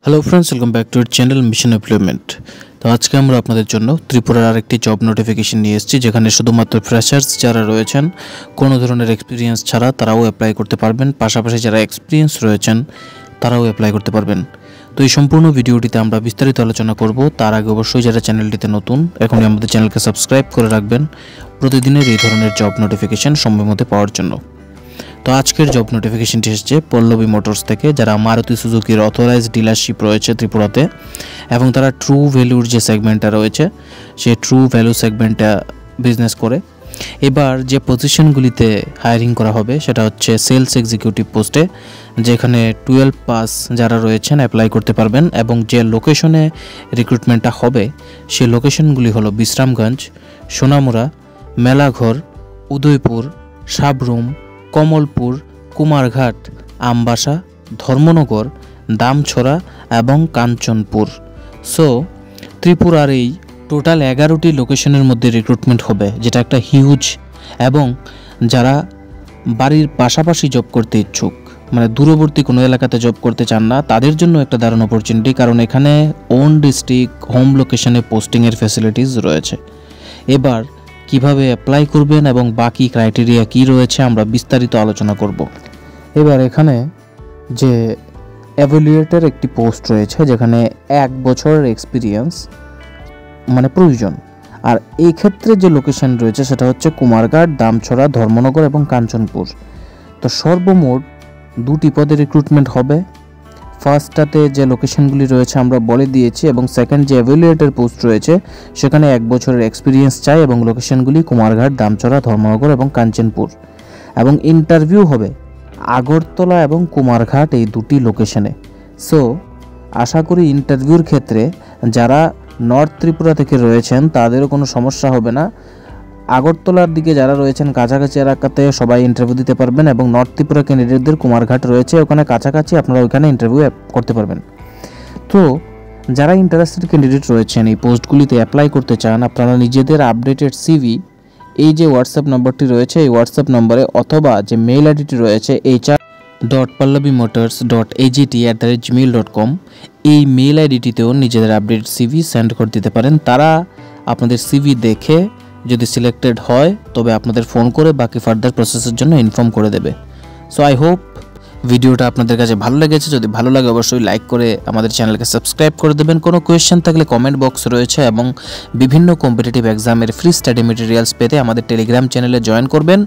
Hello friends, welcome back to our channel mission employment. তো আজকে আমরা আপনাদের জন্য ত্রিপুরার আরেকটি জব নোটিফিকেশন নিয়ে এসেছি, যেখানে শুধুমাত্র ফ্রেশার্স যারা রয়েছেন কোনো ধরনের এক্সপিরিয়েন্স ছাড়া তারাও অ্যাপ্লাই করতে পারবেন, পাশাপাশি যারা এক্সপিরিয়েন্স রয়েছেন তারাও অ্যাপ্লাই করতে পারবেন। তো এই সম্পূর্ণ ভিডিওটিতে আমরা বিস্তারিত আলোচনা করব। তার আগে অবশ্যই যারা চ্যানেলটিতে নতুন, এখনই আমাদের চ্যানেলকে সাবস্ক্রাইব করে রাখবেন প্রতিদিনের এই ধরনের জব নোটিফিকেশন সময় মতো পাওয়ার জন্য। তো আজকের জব নোটিফিকেশনটি এসেছে পল্লবী মোটরস থেকে, যারা মারুতি সুজুকির অথরাইজড ডিলারশিপ রয়েছে ত্রিপুরাতে, এবং তারা ট্রু ভ্যালুর যে সেগমেন্টটা রয়েছে সেই ট্রু ভ্যালু সেগমেন্টটা বিজনেস করে। এবার যে পজিশনগুলিতে হায়ারিং করা হবে সেটা হচ্ছে সেলস এক্সিকিউটিভ পোস্টে, যেখানে 12 পাস যারা রয়েছেন অ্যাপ্লাই করতে পারবেন, এবং যে লোকেশনে রিক্রুটমেন্টটা হবে সেই লোকেশনগুলি হলো বিশ্রামগঞ্জ, সোনামুড়া, মেলাঘর, উদয়পুর, সাবরুম, কমলপুর, কুমারঘাট, আমবাসা, ধর্মনগর, দামছড়া এবং কাঞ্চনপুর। সো ত্রিপুরার এই টোটাল 11টি লোকেশনের মধ্যে রিক্রুটমেন্ট হবে, যেটা একটা হিউজ। এবং যারা বাড়ির পাশাপাশি জব করতে ইচ্ছুক, মানে দূরবর্তী কোনো এলাকাতে জব করতে চান না, তাদের জন্য একটা দারুণ অপরচুনিটি, কারণ এখানে ওন ডিস্ট্রিক্ট হোম লোকেশনে পোস্টিংয়ের ফ্যাসিলিটিস রয়েছে। এবার কিভাবে অ্যাপ্লাই করবেন এবং বাকি ক্রাইটেরিয়া কি রয়েছে আমরা বিস্তারিত আলোচনা করব। এবার এখানে যে এভালুয়েটর একটি পোস্ট রয়েছে, যেখানে 1 বছরের এক্সপিরিয়েন্স মানে প্রয়োজন। আর এই ক্ষেত্রে যে লোকেশন রয়েছে সেটা হচ্ছে কুমারঘাট, দামছড়া, ধর্মনগর এবং কাঞ্চনপুর। তো সর্বমোট 2টি পদে রিক্রুটমেন্ট হবে। ফার্স্টটাতে যে লোকেশনগুলি রয়েছে আমরা বলে দিয়েছি, এবং সেকেন্ড যে এভালুয়েটর পোস্ট রয়েছে সেখানে 1 বছরের এক্সপিরিয়েন্স চাই, এবং লোকেশনগুলি কুমারঘাট, দামছড়া, ধর্মনগর এবং কাঞ্চনপুর। এবং ইন্টারভিউ হবে আগরতলা এবং কুমারঘাট, এই 2টি লোকেশনে। সো আশা করি ইন্টারভিউর ক্ষেত্রে যারা নর্থ ত্রিপুরা থেকে রয়েছেন তাদেরও কোনো সমস্যা হবে না। আগরতলার দিকে যারা রয়েছেন কাছাকাছি এলাকাতে সবাই ইন্টারভিউ দিতে পারবেন, এবং নর্থ ত্রিপুরা ক্যান্ডিডেটদের কুমারঘাট রয়েছে ওখানে কাছাকাছি, আপনারা ওইখানে ইন্টারভিউ করতে পারবেন। তো যারা ইন্টারেস্টেড ক্যান্ডিডেট রয়েছেন এই পোস্টগুলিতে অ্যাপ্লাই করতে চান, আপনারা নিজেদের আপডেটেড সিভি এই যে হোয়াটসঅ্যাপ নম্বরটি রয়েছে এই হোয়াটসঅ্যাপ নম্বরে, অথবা যে মেইল আইডিটি রয়েছে hr.pallavimotors.agt@gmail.com, এই মেইল আইডিটিতেও নিজেদের আপডেটেড সিভি সেন্ড করে দিতে পারেন। তারা আপনাদের সিভি দেখে যদি সিলেক্টেড হয় তবে আপনাদের ফোন করে বাকি ফার্দার প্রসেসের জন্য ইনফর্ম করে দেবে। সো আই হোপ ভিডিওটা আপনাদের কাছে ভালো লেগেছে। যদি ভালো লাগে অবশ্যই লাইক করে আমাদের চ্যানেলকে সাবস্ক্রাইব করে দেবেন। কোনো কোয়েশ্চেন থাকলে কমেন্ট বক্স রয়েছে, এবং বিভিন্ন কম্পিটিটিভ এক্সামের ফ্রি স্টাডি মেটেরিয়ালস পেতে আমাদের টেলিগ্রাম চ্যানেলে জয়েন করবেন।